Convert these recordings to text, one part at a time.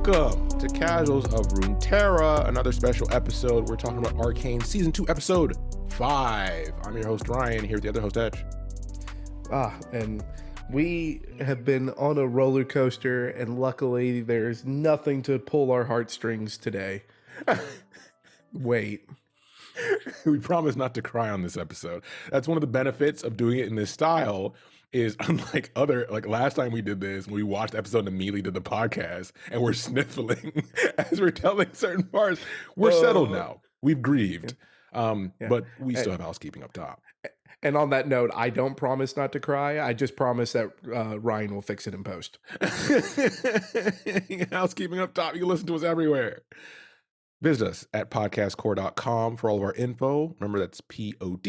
Welcome to Casuals of Runeterra, another special episode. We're talking about Arcane Season 2, Episode 5. I'm your host, Ryan, here with the other host, Edge. And we have been on a roller coaster, and luckily there's nothing to pull our heartstrings today. Wait. We promise not to cry on this episode. That's one of the benefits of doing it in this style is unlike other, like last time we did this, we watched the episode and immediately did the podcast and we're sniffling as we're telling certain parts. We're settled now. We've grieved. But we still have housekeeping up top. And on that note, I don't promise not to cry. I just promise that Ryan will fix it in post. Housekeeping up top. You can listen to us everywhere. Visit us at podcastcore.com for all of our info. Remember, that's podcastcor.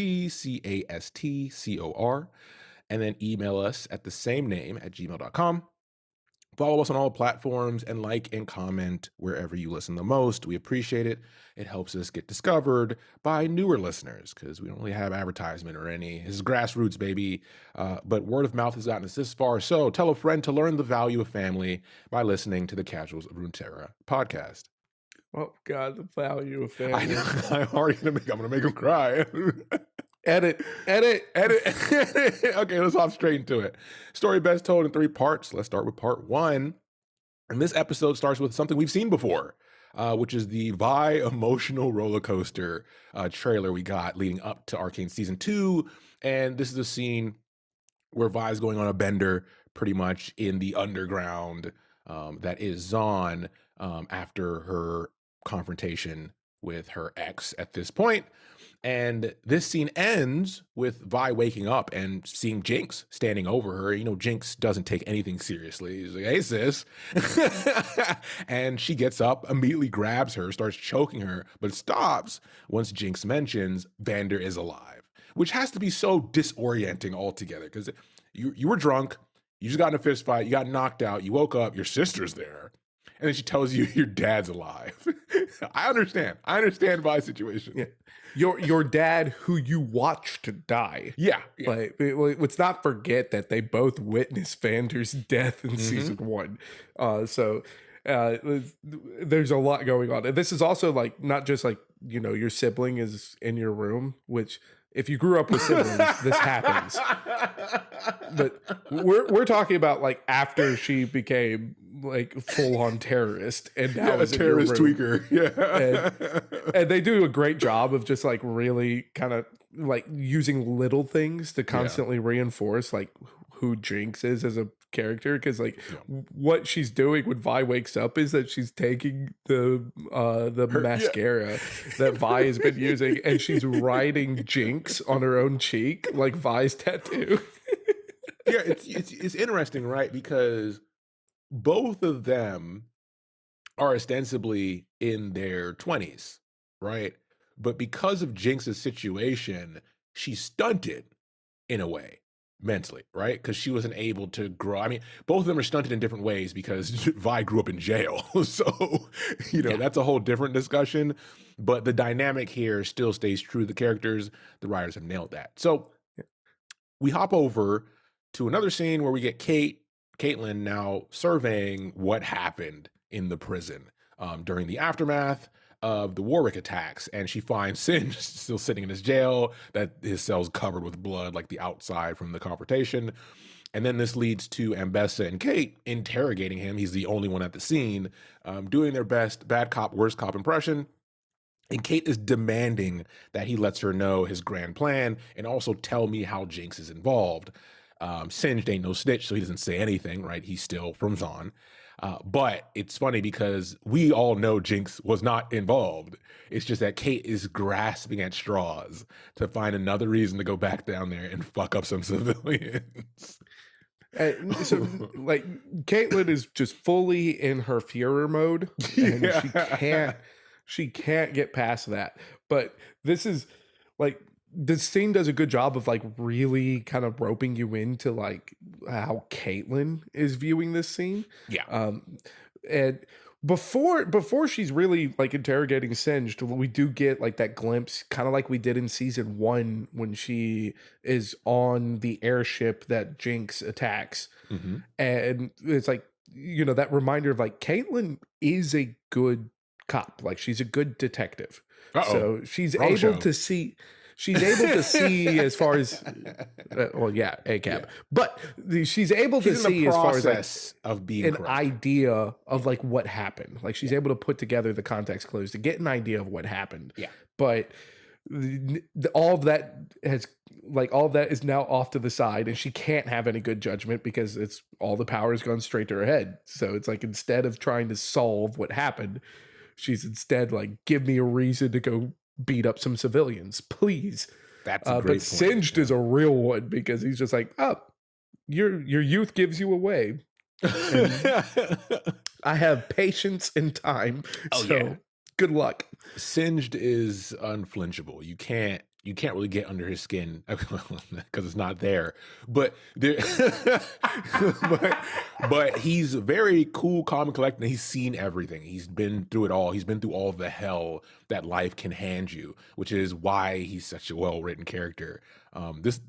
And then email us at the same name at gmail.com. Follow us on all platforms and like and comment wherever you listen the most. We appreciate it. It helps us get discovered by newer listeners because we don't really have advertisement or any. This is grassroots, baby. But word of mouth has gotten us this far. So tell a friend to learn the value of family by listening to the Casuals of Runeterra podcast. Oh God, the value of family. I know, I'm gonna make him cry. Edit. Okay, let's hop straight into it. Story best told in 3 parts. Let's start with part 1. And this episode starts with something we've seen before, which is the Vi emotional roller coaster trailer we got leading up to Arcane Season 2. And this is a scene where Vi is going on a bender pretty much in the underground that is Zon after her confrontation with her ex at this point. And this scene ends with Vi waking up and seeing Jinx standing over her. You know, Jinx doesn't take anything seriously. He's like, hey, sis. And she gets up, immediately grabs her, starts choking her, but stops once Jinx mentions Vander is alive, which has to be so disorienting altogether because you were drunk, you just got in a fist fight, you got knocked out, you woke up, your sister's there. And then she tells you your dad's alive. I understand Vi's situation. Yeah. Your dad, who you watched die. Yeah. Like, let's not forget that they both witnessed Vander's death in season 1. So there's a lot going on. And this is also like not just like, you know, your sibling is in your room, which if you grew up with siblings, this happens. But we're talking about like after she became like full on terrorist and now is a terrorist tweaker. Yeah. And they do a great job of just like really kind of like using little things to constantly reinforce like who Jinx is as a character, because like what she's doing when Vi wakes up is that she's taking the mascara that Vi has been using and she's writing Jinx on her own cheek like Vi's tattoo. Yeah, it's interesting, right? Because both of them are ostensibly in their 20s, right? But because of Jinx's situation, she's stunted in a way mentally, right? Because she wasn't able to grow. I mean, both of them are stunted in different ways because Vi grew up in jail. So, you know, that's a whole different discussion. But the dynamic here still stays true. The characters, the writers have nailed that. So we hop over to another scene where we get Caitlyn now surveying what happened in the prison during the aftermath of the Warwick attacks, and she finds Singe still sitting in his jail, that his cell's covered with blood like the outside from the confrontation. And then this leads to Ambessa and Kate interrogating him. He's the only one at the scene, doing their best bad cop, worst cop impression. And Kate is demanding that he lets her know his grand plan and also tell me how Jinx is involved. Singed ain't no snitch, so he doesn't say anything, right? He's still from Zon. But it's funny because we all know Jinx was not involved. It's just that Kate is grasping at straws to find another reason to go back down there and fuck up some civilians. So, like, Caitlyn is just fully in her Führer mode, and she can't get past that. But this is like, the scene does a good job of like really kind of roping you into like how Caitlyn is viewing this scene. Yeah. And before she's really like interrogating Singed, we do get like that glimpse, kind of like we did in season 1 when she is on the airship that Jinx attacks. And it's like that reminder of like Caitlin is a good cop. Like she's a good detective. Uh-oh. So Wrong show. she's able to see as far as well, yeah, a Yeah. cab. But she's able to She's in the see as far as like process of being an corrupted. idea of Yeah. like what happened. Like she's Yeah. able to put together the context clues to get an idea of what happened. Yeah. But all of that has all of that is now off to the side, and she can't have any good judgment because it's all the power has gone straight to her head. So it's like instead of trying to solve what happened, she's instead like, give me a reason to go beat up some civilians, please. That's a But great point. Singed Yeah. is a real one because he's just like, oh, your youth gives you away, and I have patience and time. Oh yeah. So good luck. Singed is unflinchable. You can't really get under his skin because it's not there. But there, but he's very cool, calm, and collected. And he's seen everything. He's been through it all. He's been through all the hell that life can hand you, which is why he's such a well written character.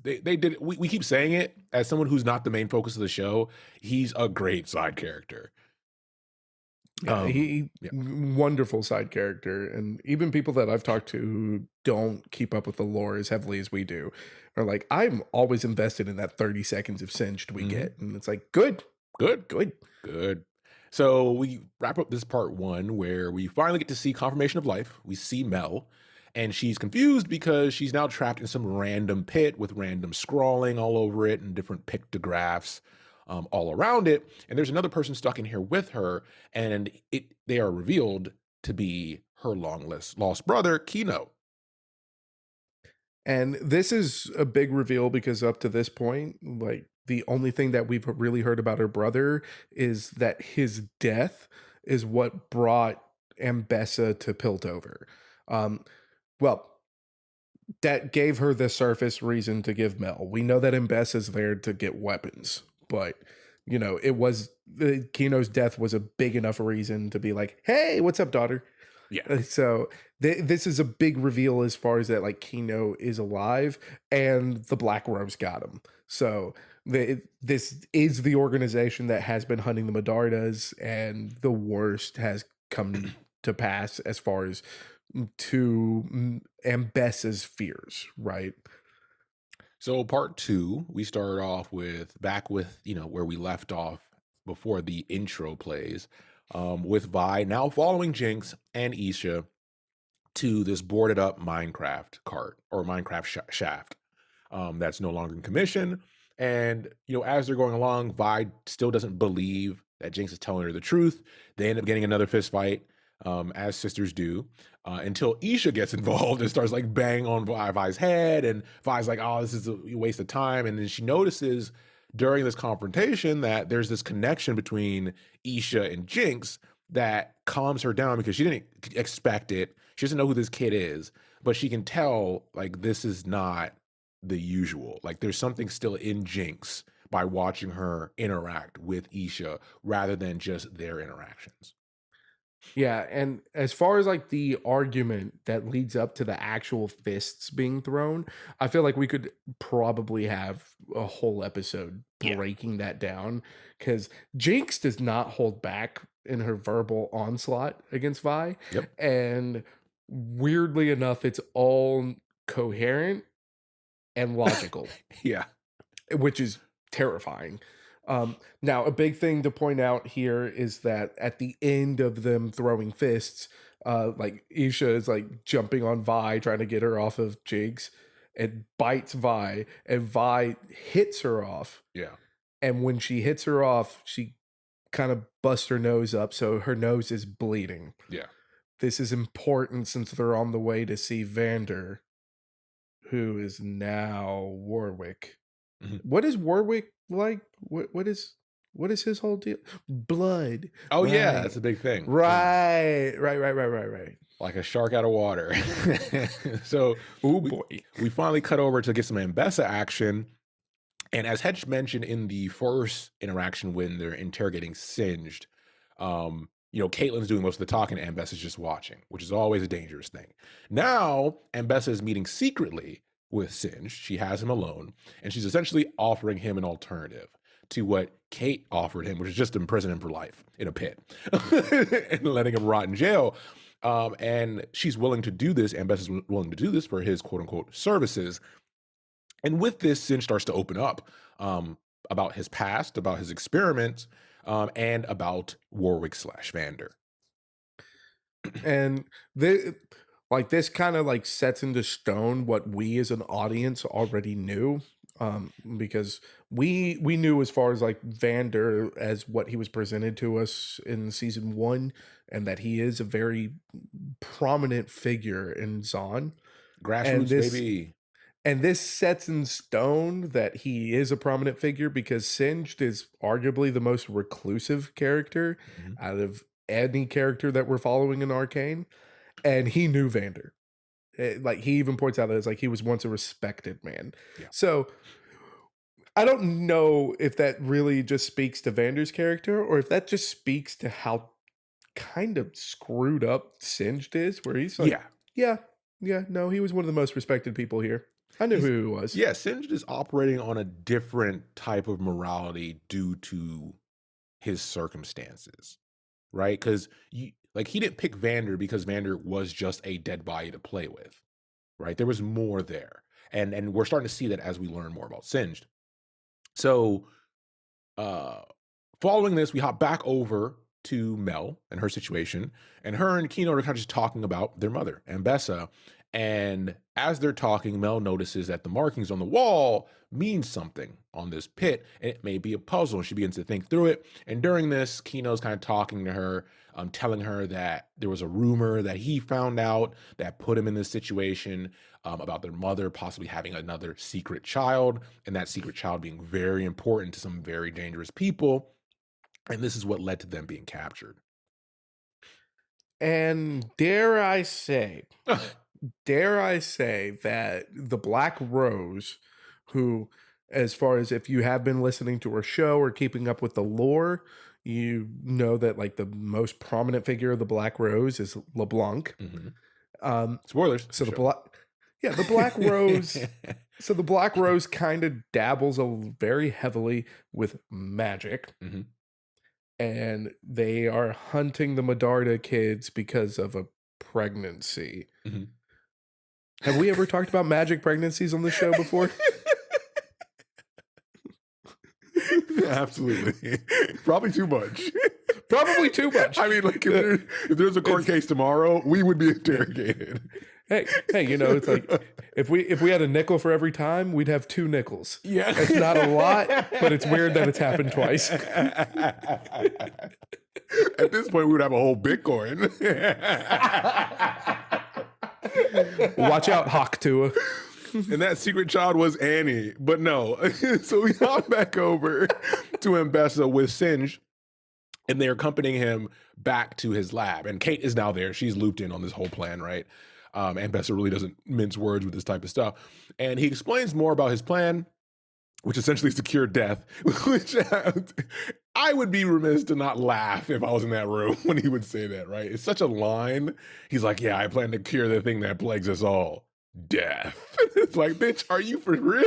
They did it. We keep saying it as someone who's not the main focus of the show. He's a great side character. Yeah, he Yeah. wonderful side character, and even people that I've talked to who don't keep up with the lore as heavily as we do are like, I'm always invested in that 30 seconds of Singed we Mhm. get, and it's like, good, Good. good. Good. So we wrap up this part one where we finally get to see confirmation of life. We see Mel, and she's confused because she's now trapped in some random pit with random scrawling all over it and different pictographs all around it. And there's another person stuck in here with her, and they are revealed to be her lost brother, Kino. And this is a big reveal because up to this point, like the only thing that we've really heard about her brother is that his death is what brought Ambessa to Piltover. Um, well, that gave her the surface reason to give Mel. We know that Ambessa's there to get weapons, but it was Kino's death was a big enough reason to be like, "Hey, what's up, daughter?" Yeah. So this is a big reveal as far as that, like Kino is alive and the Black Rose got him. So this is the organization that has been hunting the Medardas, and the worst has come to pass as far as to Ambessa's fears, right? So part two, we start off back with where we left off before the intro plays, with Vi now following Jinx and Isha to this boarded up Minecraft cart or Minecraft shaft that's no longer in commission. And as they're going along, Vi still doesn't believe that Jinx is telling her the truth. They end up getting another fist fight, as sisters do, until Isha gets involved and starts like banging on Vi's head, and Vi's like, "Oh, this is a waste of time." And then she notices during this confrontation that there's this connection between Isha and Jinx that calms her down because she didn't expect it. She doesn't know who this kid is, but she can tell like this is not the usual. Like there's something still in Jinx by watching her interact with Isha rather than just their interactions. Yeah, and as far as like the argument that leads up to the actual fists being thrown, I feel like we could probably have a whole episode Yeah. breaking that down because Jinx does not hold back in her verbal onslaught against Vi. Yep. And weirdly enough, it's all coherent and logical, Yeah. which is terrifying. Now, a big thing to point out here is that at the end of them throwing fists, like Isha is like jumping on Vi, trying to get her off of Jinx, and bites Vi, and Vi hits her off. Yeah. And when she hits her off, she kind of busts her nose up, so her nose is bleeding. Yeah. This is important since they're on the way to see Vander, who is now Warwick. Mhm. What is Warwick like? What is his whole deal? Blood. Oh yeah, Right. that's a big thing. Right. Like a shark out of water. So Oh we, boy. we finally cut over to get some Ambessa action. And as Hedge mentioned in the first interaction when they're interrogating Singed, Caitlyn's doing most of the talking and Ambessa's just watching, which is always a dangerous thing. Now, Ambessa is meeting secretly with Singed. She has him alone, and she's essentially offering him an alternative to what Kate offered him, which is just to imprison him for life in a pit and letting him rot in jail. And she's willing to do this, and Bess is willing to do this for his quote unquote services. And with this, Sin starts to open up about his past, about his experiments, and about Warwick slash Vander. And they like this kind of like sets into stone what we as an audience already knew, because we knew as far as like Vander as what he was presented to us in season 1, and that he is a very prominent figure in Zon. and Grassroots, this baby. and this sets in stone that he is a prominent figure because Singed is arguably the most reclusive character Mhm. out of any character that we're following in Arcane, and he knew Vander. Like he even points out that it's like he was once a respected man. Yeah. So I don't know if that really just speaks to Vander's character or if that just speaks to how kind of screwed up Singed is, where he's like, Yeah. yeah, yeah, no, he was one of the most respected people here. I knew He's who he was. Yeah, Singed is operating on a different type of morality due to his circumstances, right? Because like he didn't pick Vander because Vander was just a dead body to play with, right? There was more there, and we're starting to see that as we learn more about Singed. So, uh, following this, we hop back over to Mel and her situation, and her and Kino are kind of just talking about their mother, Ambessa. And as they're talking, Mel notices that the markings on the wall mean something on this pit, and it may be a puzzle. And she begins to think through it. And during this, Kino's kind of talking to her, telling her that there was a rumor that he found out that put him in this situation, about their mother possibly having another secret child, and that secret child being very important to some very dangerous people. And this is what led to them being captured. And dare I say that the Black Rose, who, as far as if you have been listening to her show or keeping up with the lore, you know that like the most prominent figure of the Black Rose is LeBlanc. Mhm. Um, Spoilers. so the Show. black, yeah, the Black Rose. So the Black Rose kind of dabbles very heavily with magic, Mhm. and they are hunting the Medarda kids because of a pregnancy. Mhm. Have we ever talked about magic pregnancies on the show before? Absolutely. Probably too much. Probably too much. I mean, like if there's a court case tomorrow, we would be interrogated. Hey, you know, it's like if we had a nickel for every time, we'd have 2 nickels. Yeah. It's not a lot, but it's weird that it's happened twice. At this point, we would have a whole Bitcoin. Watch out, Hawk Tua. And that secret child was Annie. But no. So we hop back over to Ambessa with Singe, and they're accompanying him back to his lab. And Kate is now there. She's looped in on this whole plan, right? And Bessa really doesn't mince words with this type of stuff. And he explains more about his plan, which essentially is to cure death, which I would be remiss to not laugh if I was in that room when he would say that, right? It's such a line. He's like, yeah, I plan to cure the thing that plagues us all, death. It's like, bitch, are you for real?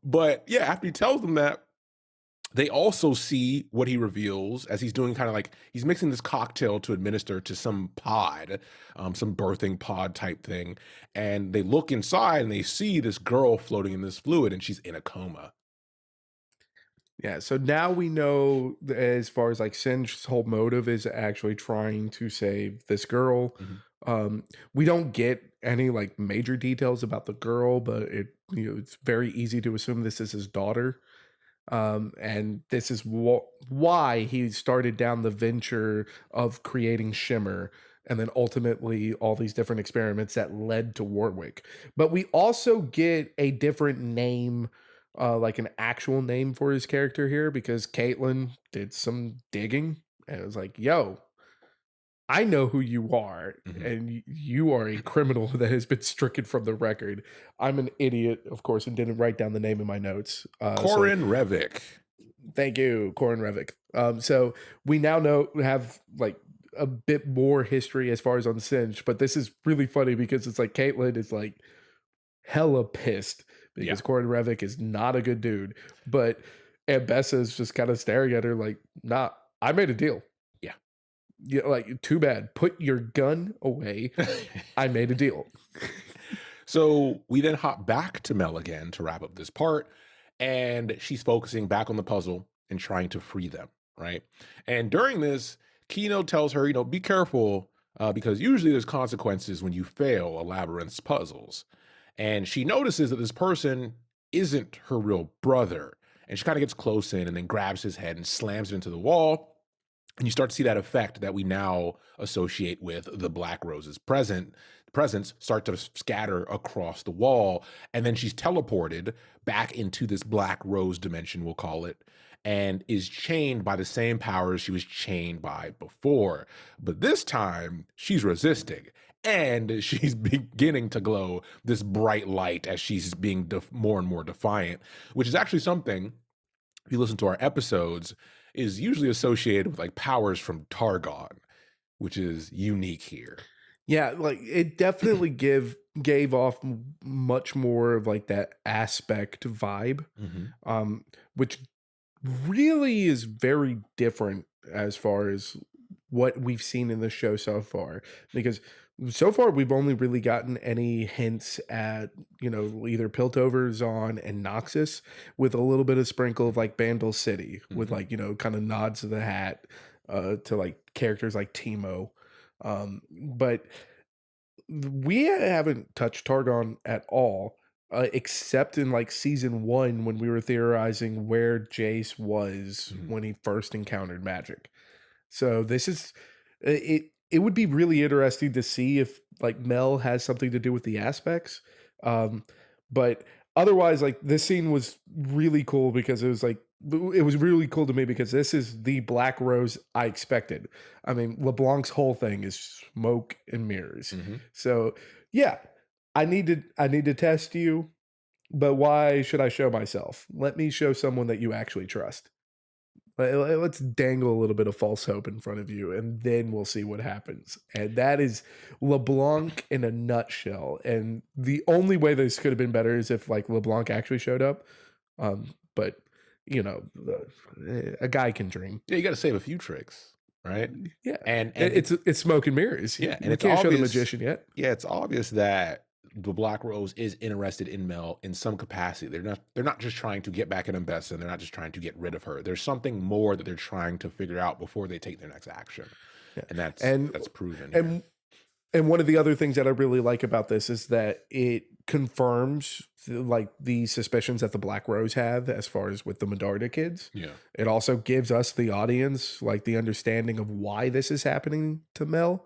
But yeah, after he tells them that, they also see what he reveals as he's doing kind of like he's mixing this cocktail to administer to some pod, some birthing pod type thing. And they look inside and they see this girl floating in this fluid, and she's in a coma. Yeah, so now we know as far as like Singe's whole motive is actually trying to save this girl. Mhm. We don't get any like major details about the girl, but it's very easy to assume this is his daughter. And this is why he started down the venture of creating Shimmer, and then ultimately all these different experiments that led to Warwick. But we also get a different name, like an actual name for his character here, because Caitlin did some digging and it was like, yo, I know who you are, Mhm. and you are a criminal that has been stricken from the record. I'm an idiot, of course, and didn't write down the name in my notes. Corin Revick. Thank you, Corin Revick. So we now have like a bit more history as far as on Singe, but this is really funny because it's like Caitlin is like hella pissed Yeah. because Corin Revik is not a good dude. But Ambessa is just kind of staring at her like, nah, I made a deal. Yeah. Yeah, like, too bad. Put your gun away. I made a deal. So we then hop back to Mel again to wrap up this part, and she's focusing back on the puzzle and trying to free them, right? And during this, Kino tells her, be careful because usually there's consequences when you fail a labyrinth's puzzles. And she notices that this person isn't her real brother. And she kind of gets close in and then grabs his head and slams it into the wall. And you start to see that effect that we now associate with the Black Rose's presence start to scatter across the wall. And then she's teleported back into this Black Rose dimension, we'll call it, and is chained by the same powers she was chained by before. But this time, she's resisting. And she's beginning to glow this bright light as she's being more and more defiant, which is actually something, if you listen to our episodes, is usually associated with like powers from Targon, which is unique here. Yeah, like it definitely gave off much more of like that aspect vibe, Mhm. which really is very different as far as what we've seen in the show so far. Because so far we've only really gotten any hints at, either Piltover, Zahn, and Noxus, with a little bit of sprinkle of like Banville City, with Mhm. like, kind of nods of the hat to like characters like Timo. But we haven't touched Targon at all, except in like season one when we were theorizing where Jace was Mhm. when he first encountered magic. So this is it. It would be really interesting to see if like Mel has something to do with the aspects. Um, but otherwise, like this scene was really cool because it was really cool to me because this is the Black Rose I expected. I mean, LeBlanc's whole thing is smoke and mirrors. Mhm. So yeah, I need to test you, but why should I show myself? Let me show someone that you actually trust. Let's dangle a little bit of false hope in front of you, and then we'll see what happens. And that is LeBlanc in a nutshell. And the only way this could have been better is if like LeBlanc actually showed up. But a guy can dream. Yeah, you got to save a few tricks, right? Yeah, And it's smoke and mirrors. yeah, and We it's can't show the obvious. magician yet. Yeah, it's obvious that the Black Rose is interested in Mel in some capacity. They're not just trying to get back at Ambessa, and they're not just trying to get rid of her. There's something more that they're trying to figure out before they take their next action. Yeah, And that's and that's proven here. and And one of the other things that I really like about this is that it confirms like the suspicions that the Black Rose have as far as with the Medarda kids. Yeah. It also gives us the audience like the understanding of why this is happening to Mel,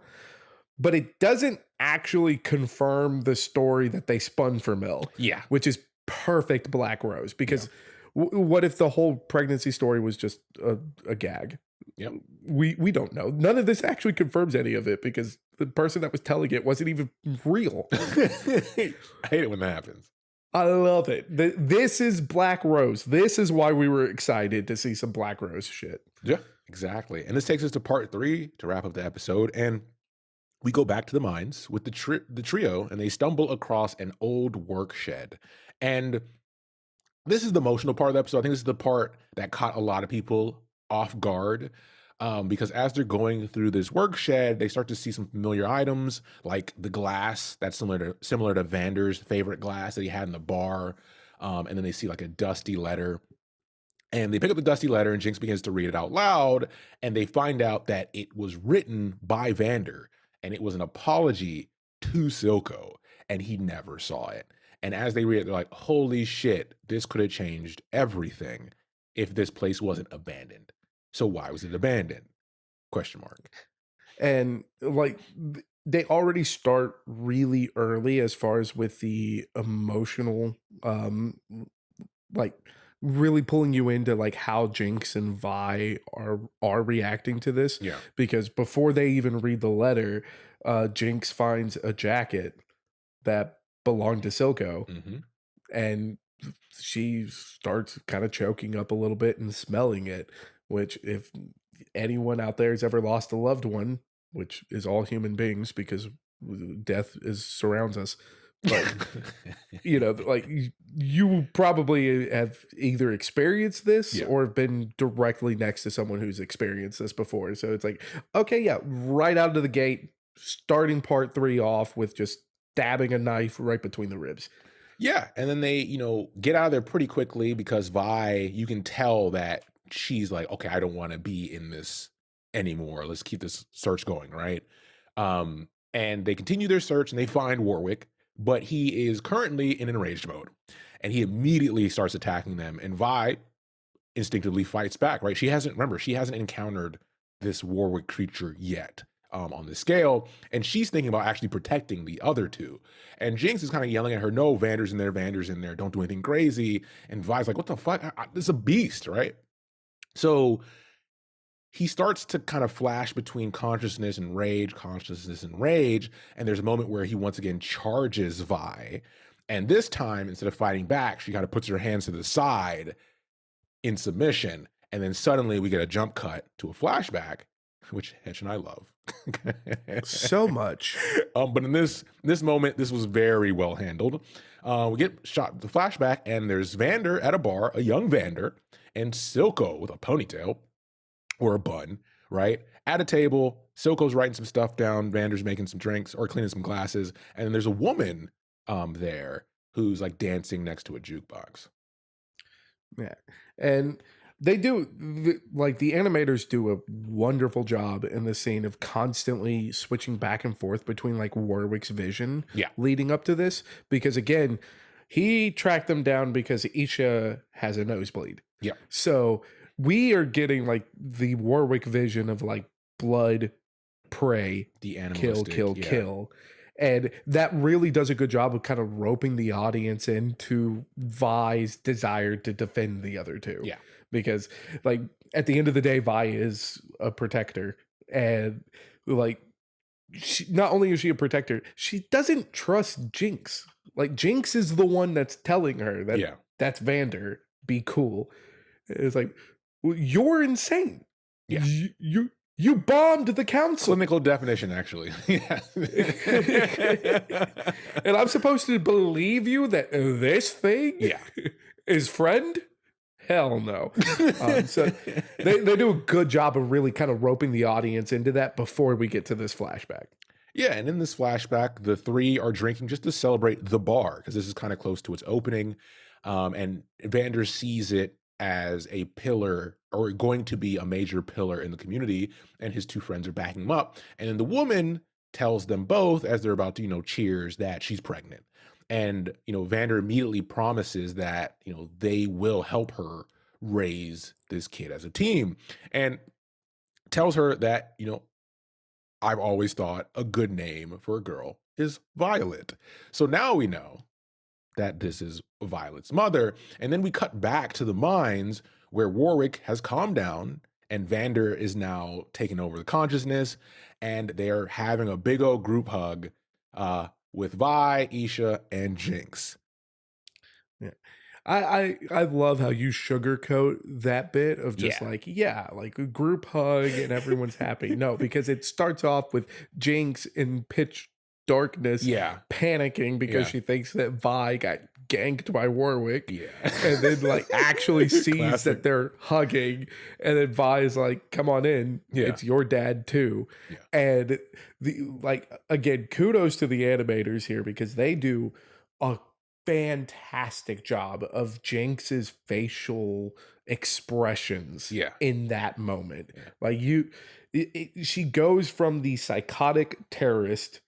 but it doesn't actually confirm the story that they spun for Mel, Yeah. which is perfect Black Rose Yeah. because what if the whole pregnancy story was just a gag? Yep. We don't know. None of this actually confirms any of it because the person that was telling it wasn't even real. I hate it when that happens. I love it. This is Black Rose. This is why we were excited to see some Black Rose shit. Yeah, exactly. And this takes us to part 3 to wrap up the episode. And we go back to the mines with the trio, and they stumble across an old work shed. And this is the emotional part of the episode. I think this is the part that caught a lot of people off guard. Because as they're going through this work shed, they start to see some familiar items like the glass that's similar to Vander's favorite glass that he had in the bar. And then they see like a dusty letter, and they pick up the dusty letter, and Jinx begins to read it out loud, and they find out that it was written by Vander, and it was an apology to Silco, and he never saw it. And as they read it, they're like, "Holy shit, this could have changed everything if this place wasn't abandoned. So why was it abandoned?" Question mark. And like they already start really early as far as with the emotional like really pulling you into like how Jinx and Vi are reacting to this, Yeah. because before they even read the letter, Jinx finds a jacket that belonged to Silco, Mhm. and she starts kind of choking up a little bit and smelling it, which if anyone out there has ever lost a loved one, which is all human beings because death is surrounds us, Like, like you probably have either experienced this Yeah. or have been directly next to someone who's experienced this before. So it's like, okay, yeah, right out of the gate, starting part three off with just stabbing a knife right between the ribs. Yeah, and then they, get out of there pretty quickly because Vi, you can tell that she's like, "Okay, I don't wanna be in this anymore. Let's keep this search going," right? And they continue their search and they find Warwick, but he is currently in enraged mode, and he immediately starts attacking them, and Vi instinctively fights back, right? She hasn't encountered this Warwick creature yet, on the scale, and she's thinking about actually protecting the other two. And Jinx is kind of yelling at her, "No, Vander's in there. Don't do anything crazy." And Vi's like, "What the fuck? This is a beast, right?" So he starts to kind of flash between consciousness and rage, and there's a moment where he once again charges Vi. And this time, instead of fighting back, she kind of puts her hands to the side in submission, and then suddenly we get a jump cut to a flashback, which Hedge and I love. So much. But in this moment, this was very well handled. We get shot the flashback, and there's Vander at a bar, a young Vander, and Silco with a ponytail or a bun, right? At a table, Silco's writing some stuff down, Vander's making some drinks or cleaning some glasses, and then there's a woman there who's like dancing next to a jukebox. Yeah. And they do like the animators do a wonderful job in the scene of constantly switching back and forth between like Warwick's vision Yeah. leading up to this because again, he tracked them down because Isha has a nosebleed. Yeah. So we are getting like the Warwick vision of like blood, prey, The kill, animalistic, kill, yeah. kill. And that really does a good job of kind of roping the audience into Vi's desire to defend the other two. Yeah. Because, like, at the end of the day, Vi is a protector. And, like, not only is she a protector, she doesn't trust Jinx. Like, Jinx is the one that's telling her that Yeah. that's Vander, be cool. It's like, well, you're insane. Yeah. You bombed the council. Clinical definition, actually. Yeah. And I'm supposed to believe you that this thing Yeah. is friend? Hell no. So they do a good job of really kind of roping the audience into that before we get to this flashback. Yeah, and in this flashback, the three are drinking just to celebrate the bar because this is kind of close to its opening. And Vander sees it as a pillar or going to be a major pillar in the community, and his two friends are backing him up. And then the woman tells them both as they're about to, cheers that she's pregnant. And, Vander immediately promises that, they will help her raise this kid as a team and tells her that, I've always thought a good name for a girl is Violet. So now we know that this is Violet's mother. And then we cut back to the mines where Warwick has calmed down and Vander is now taking over the consciousness. And they are having a big old group hug with Vi, Isha, and Jinx. Yeah. I love how you sugarcoat that bit of just Yeah. like a group hug and everyone's happy. No, because it starts off with Jinx in pitch darkness Yeah. panicking because Yeah. she thinks that Vi got ganked by Warwick. Yeah. And then like actually sees Classic. that they're hugging and then Vi is like, come on in. Yeah. It's your dad too. Yeah. And again, kudos to the animators here because they do a fantastic job of Jinx's facial expressions Yeah. in that moment. Yeah. Like she goes from the psychotic terrorist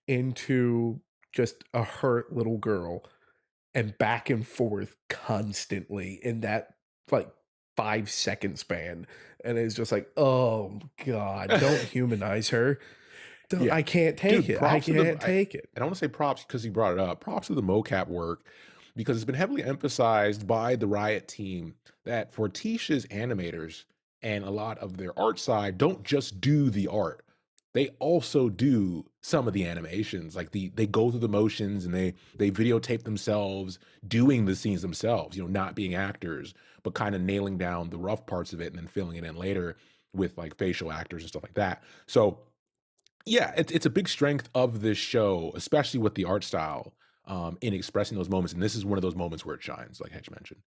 into just a hurt little girl and back and forth constantly in that like 5 second span. And it's just like, oh God, don't humanize her. Yeah. I can't take Dude, it. I props to can't take it. And I want to say props because he brought it up. Props to the mocap work because it's been heavily emphasized by the Riot team that Fortitia's animators and a lot of their art side don't just do the art. They also do some of the animations. Like they go through the motions and they videotape themselves doing the scenes themselves, not being actors, but kind of nailing down the rough parts of it and then filling it in later with like facial actors and stuff like that. So yeah, it's a big strength of this show, especially with the art style, in expressing those moments. And this is one of those moments where it shines, like Hedge mentioned.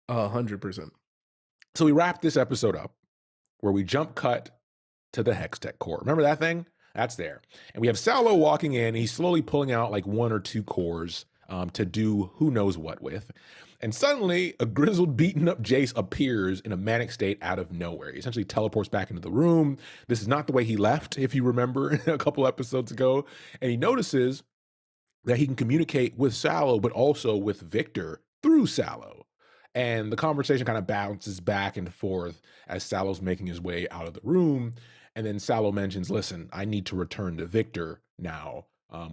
100%. So we wrap this episode up where we jump cut to the Hextech core. Remember that thing? That's there. And we have Sallow walking in. He's slowly pulling out like 1 or 2 cores to do who knows what with. And suddenly, a grizzled, beaten up Jace appears in a manic state out of nowhere. He essentially teleports back into the room. This is not the way he left, if you remember, a couple episodes ago. And he notices that he can communicate with Sallow, but also with Victor through Sallow. And the conversation kind of bounces back and forth as Sallow's making his way out of the room. And then Sallow mentions, listen, I need to return to Victor now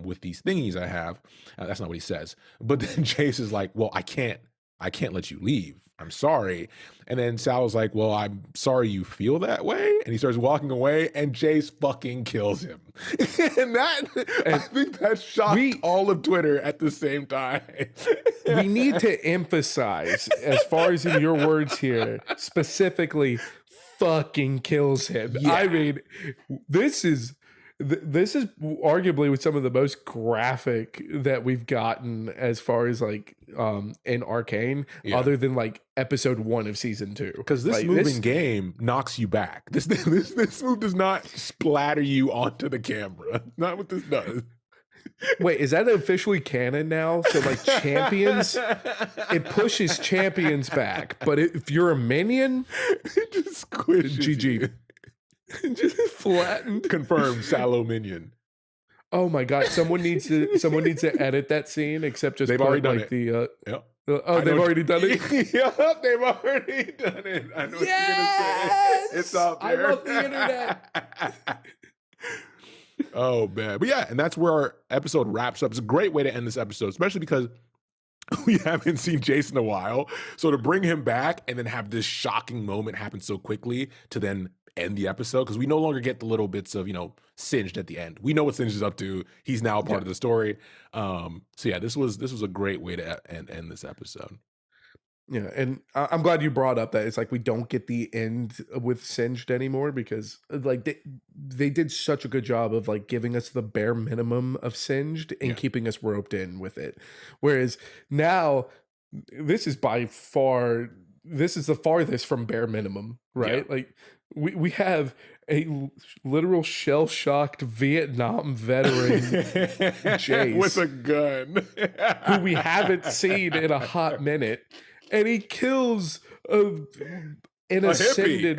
with these thingies I have. That's not what he says. But then Jace is like, well, I can't let you leave. I'm sorry. And then Sallow's like, well, I'm sorry you feel that way. And he starts walking away and Jace fucking kills him. and I think that shocked all of Twitter at the same time. We need to emphasize, as far as in your words here, specifically fucking kills him. Yeah. I mean, this is arguably with some of the most graphic that we've gotten as far as like in Arcane, other than like episode 1 of season 2. Because this moving game knocks you back. This move does not splatter you onto the camera. Not what this does. Wait, is that officially canon now? So like champions, it pushes champions back, but if you're a minion, it just squishes GG. Just flattened. Confirmed Sallow minion. Oh my god! Someone needs to edit that scene. Except just they've already done like it. The yep. They've already done it. Yep, they've already done it. I know what you're gonna say. It's out there. I love the internet. Oh man, but yeah, and that's where our episode wraps up. It's a great way to end this episode, especially because we haven't seen Jace in a while. So to bring him back and then have this shocking moment happen so quickly to then end the episode, because we no longer get the little bits of, Singed at the end. We know what Singed is up to. He's now a part of the story. So yeah, this was a great way to end this episode. Yeah, and I'm glad you brought up that it's like we don't get the end with Singed anymore, because like they did such a good job of like giving us the bare minimum of Singed and keeping us roped in with it. Whereas now this is the farthest from bare minimum, right? Yeah. Like we have a literal shell-shocked Vietnam veteran Jace with a gun who we haven't seen in a hot minute. And he kills an ascended.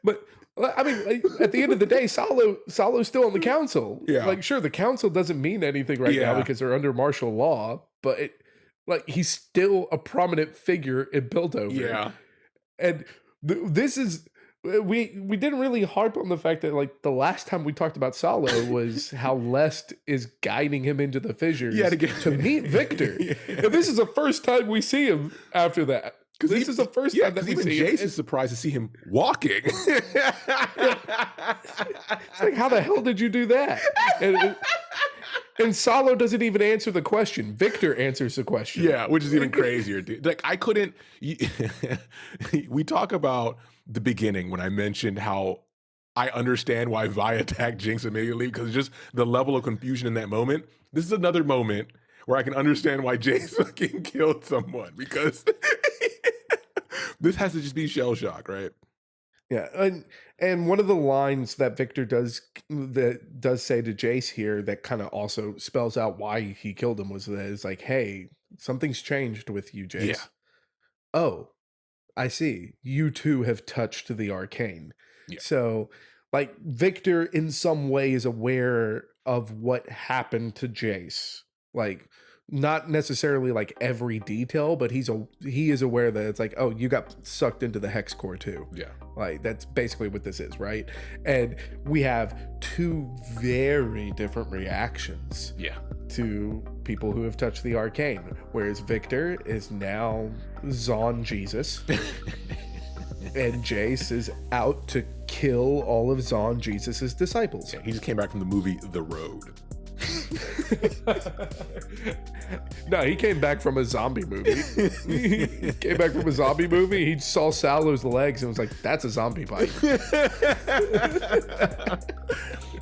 But I mean, at the end of the day, Sallow's still on the council. Yeah. Like, sure, the council doesn't mean anything right now because they're under martial law, but he's still a prominent figure in Piltover. Yeah. And this is. We didn't really harp on the fact that like the last time we talked about Sallow was how Lest is guiding him into the fissures to meet Victor. And this is the first time we see him after that. Because this is the first time that we see him. Jace is surprised to see him walking. It's like, how the hell did you do that? And Sallow doesn't even answer the question. Victor answers the question. Yeah, which is even crazier, dude. Like, I couldn't... we talk about the beginning when I mentioned how I understand why Vi attacked Jinx immediately, because just the level of confusion in that moment. This is another moment where I can understand why Jace fucking killed someone, because this has to just be shell shock, right? Yeah, and one of the lines that Victor does say to Jace here that kind of also spells out why he killed him was that it's like, hey, something's changed with you, Jace. Yeah. Oh, I see. You too have touched the arcane. Yeah. So, like, Victor in some way is aware of what happened to Jace. Like, not necessarily like every detail, but he is aware that it's like, oh, you got sucked into the hex core too. Yeah. Like, that's basically what this is, right? And we have 2 very different reactions. Yeah. To people who have touched the arcane, whereas Victor is now Zon Jesus, and Jace is out to kill all of Zon Jesus's disciples. Yeah, he just came back from the movie The Road. No, he came back from a zombie movie. He came back from a zombie movie. He saw Salo's legs and was like, "That's a zombie bite."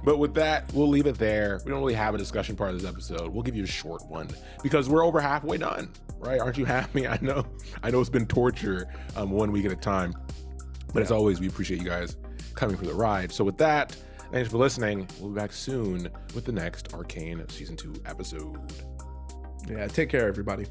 But with that, we'll leave it there. We don't really have a discussion part of this episode. We'll give you a short one because we're over halfway done, right? Aren't you happy? I know it's been torture, 1 week at a time. But as always, we appreciate you guys coming for the ride. So with that, thanks for listening. We'll be back soon with the next Arcane Season 2 episode. Yeah, take care, everybody.